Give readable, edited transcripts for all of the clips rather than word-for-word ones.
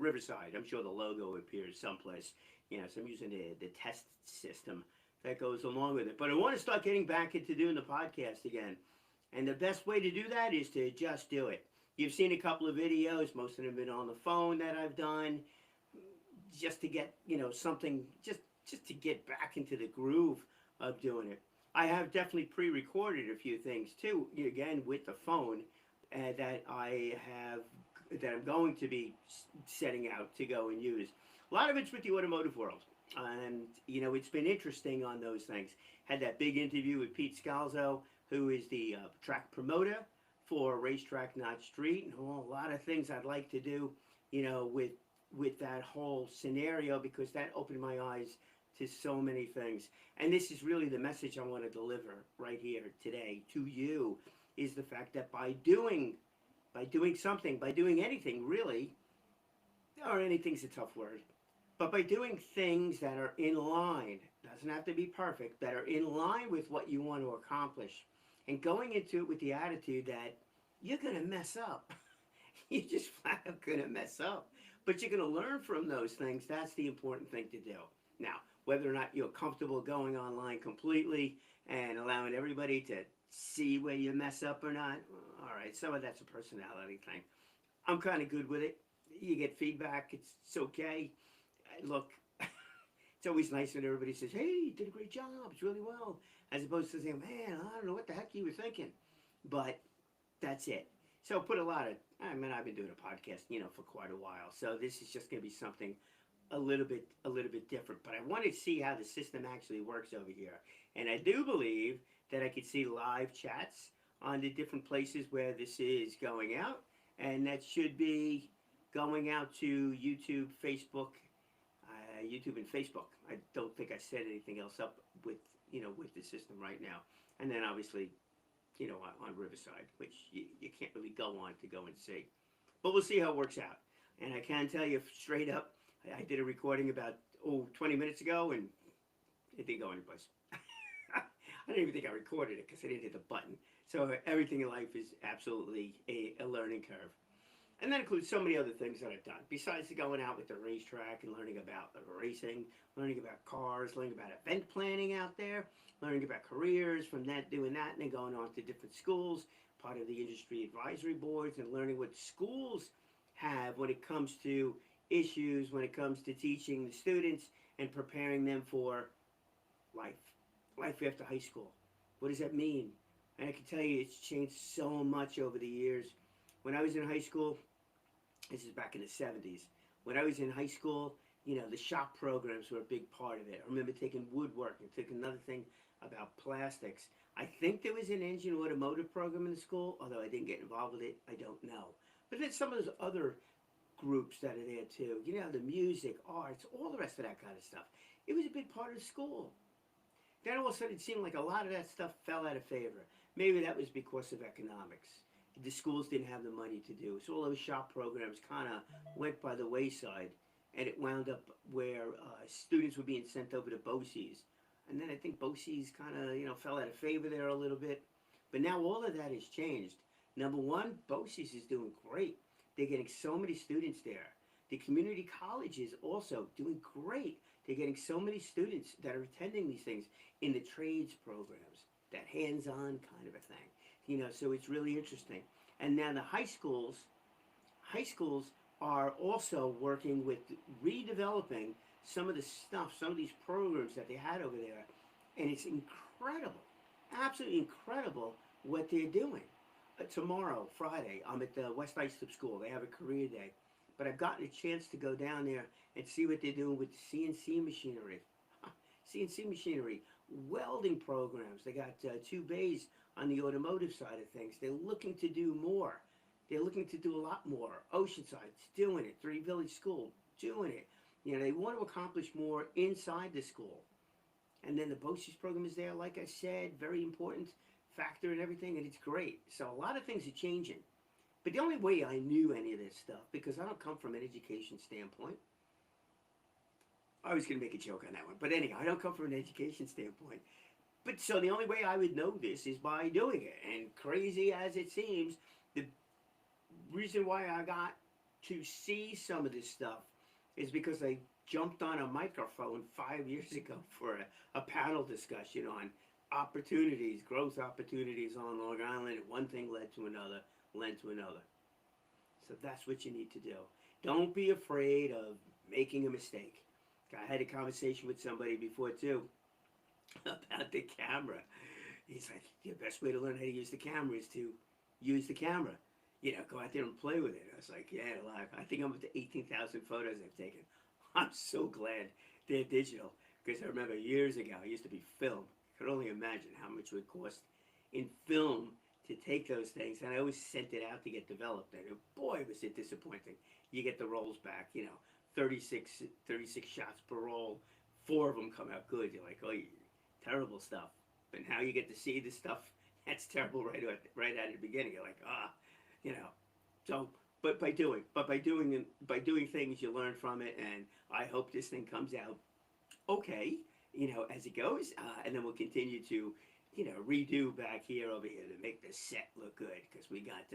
Riverside. I'm sure the logo appears someplace. So I'm using the test system that goes along with it. But I want to start getting back into doing the podcast again. And the best way to do that is to just do it. You've seen a couple of videos, most of them have been on the phone that I've done, just to get, something, just to get back into the groove of doing it. I have definitely pre-recorded a few things too, again with the phone, that that I'm going to be setting out to go and use. A lot of it's with the automotive world, and it's been interesting on those things. Had that big interview with Pete Scalzo, who is the track promoter for Racetrack Not Street, and a lot of things I'd like to do, with that whole scenario, because that opened my eyes to so many things. And this is really the message I want to deliver right here today to you, is the fact that by doing something, by doing anything really, or anything's a tough word, but by doing things that are in line, doesn't have to be perfect, that are in line with what you want to accomplish, and going into it with the attitude that you're going to mess up. You're just flat out going to mess up. But you're going to learn from those things. That's the important thing to do. Now, whether or not you're comfortable going online completely and allowing everybody to see where you mess up or not, all right, some of that's a personality thing. I'm kind of good with it. You get feedback. It's okay. Look, it's always nice when everybody says, hey, you did a great job. It's really well. As opposed to saying, man, I don't know what the heck you were thinking. But that's it. So I've been doing a podcast, for quite a while. So this is just going to be something a little bit different. But I want to see how the system actually works over here. And I do believe that I could see live chats on the different places where this is going out. And that should be going out to YouTube, Facebook, YouTube and Facebook. I don't think I set anything else up with the system right now. And then obviously, on Riverside, which you can't really go on to go and see. But we'll see how it works out. And I can tell you straight up, I did a recording about 20 minutes ago, and it didn't go anyplace. I didn't even think I recorded it because I didn't hit the button. So everything in life is absolutely a learning curve. And that includes so many other things that I've done. Besides going out with the racetrack and learning about racing, learning about cars, learning about event planning out there, learning about careers, from that, doing that, and then going on to different schools, part of the industry advisory boards, and learning what schools have when it comes to issues, when it comes to teaching the students and preparing them for life after high school. What does that mean? And I can tell you it's changed so much over the years. When I was in high school, this is back in the 70s. When I was in high school, the shop programs were a big part of it. I remember taking woodworking, took another thing about plastics. I think there was an engine automotive program in the school, although I didn't get involved with it, I don't know. But then some of those other groups that are there too, the music, arts, all the rest of that kind of stuff. It was a big part of the school. Then all of a sudden it seemed like a lot of that stuff fell out of favor. Maybe that was because of economics. The schools didn't have the money to do. So all those shop programs kind of went by the wayside, and it wound up where students were being sent over to BOCES. And then I think BOCES kind of, fell out of favor there a little bit. But now all of that has changed. Number one, BOCES is doing great. They're getting so many students there. The community college is also doing great. They're getting so many students that are attending these things in the trades programs, that hands-on kind of a thing. So it's really interesting. And now the high schools are also working with redeveloping some of the stuff, some of these programs that they had over there. And it's incredible, absolutely incredible what they're doing. Tomorrow, Friday, I'm at the West Islip School. They have a career day. But I've gotten a chance to go down there and see what they're doing with CNC machinery. CNC machinery, welding programs. They got 2 bays on the automotive side of things. They're looking to do more. They're looking to do a lot more. Oceanside's doing it. Three Village School, doing it. They want to accomplish more inside the school. And then the BOCES program is there, like I said, very important factor in everything, and it's great. So a lot of things are changing. But the only way I knew any of this stuff, because I don't come from an education standpoint, I was going to make a joke on that one. But anyhow, I don't come from an education standpoint. But so the only way I would know this is by doing it. And crazy as it seems, the reason why I got to see some of this stuff is because I jumped on a microphone 5 years ago for a panel discussion on opportunities, growth opportunities on Long Island. And one thing led to another, led to another. So that's what you need to do. Don't be afraid of making a mistake. I had a conversation with somebody before too about the camera. He's like, the best way to learn how to use the camera is to use the camera. Go out there and play with it. I was like, yeah, I think I'm up to 18,000 photos I've taken. I'm so glad they're digital because I remember years ago it used to be film. I could only imagine how much it would cost in film to take those things, and I always sent it out to get developed. And boy, was it disappointing. You get the rolls back, 36 shots per roll. 4 of them come out good. You're like, oh, terrible stuff. But now you get to see the stuff that's terrible right at the beginning. You're like, you know. So, but by doing things, you learn from it, and I hope this thing comes out okay, as it goes, and then we'll continue to, redo back here over here to make the set look good because we got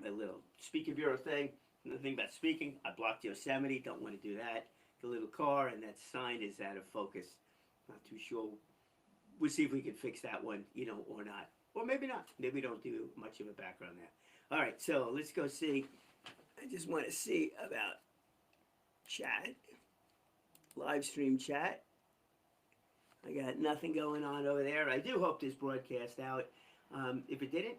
my little speaker bureau thing. And the thing about speaking, I blocked Yosemite. Don't want to do that. The little car and that sign is out of focus. Not too sure. We'll see if we can fix that one, or not. Or maybe not. Maybe we don't do much of a background there. All right, so let's go see. I just want to see about chat, live stream chat. I got nothing going on over there. I do hope this broadcast out. If it didn't,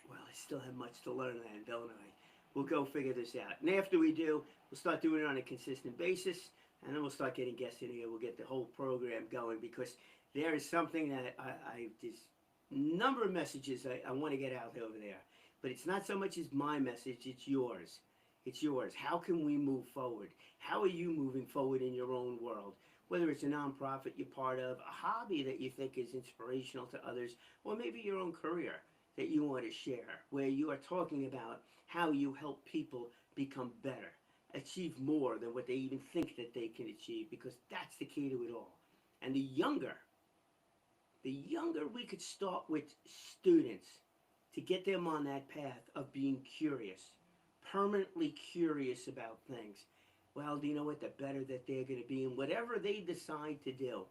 well, I still have much to learn, and don't I? We'll go figure this out. And after we do, we'll start doing it on a consistent basis, and then we'll start getting guests in here. We'll get the whole program going because there is something that this number of messages I want to get out over there. But it's not so much as my message, it's yours. It's yours. How can we move forward? How are you moving forward in your own world? Whether it's a nonprofit you're part of, a hobby that you think is inspirational to others, or maybe your own career that you want to share, where you are talking about how you help people become better, achieve more than what they even think that they can achieve, because that's the key to it all. And the younger we could start with students to get them on that path of being curious, permanently curious about things, well, do you know what? The better that they're going to be in whatever they decide to do.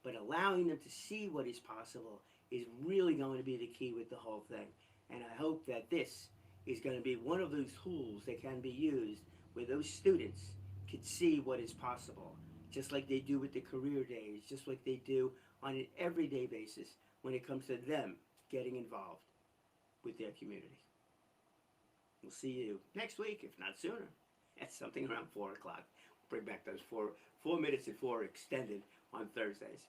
But allowing them to see what is possible is really going to be the key with the whole thing. And I hope that this is going to be one of those tools that can be used where those students can see what is possible, just like they do with the career days, just like they do on an everyday basis when it comes to them getting involved with their community. We'll see you next week, if not sooner. That's something around 4 o'clock. Bring back those 4 minutes at 4 extended on Thursdays.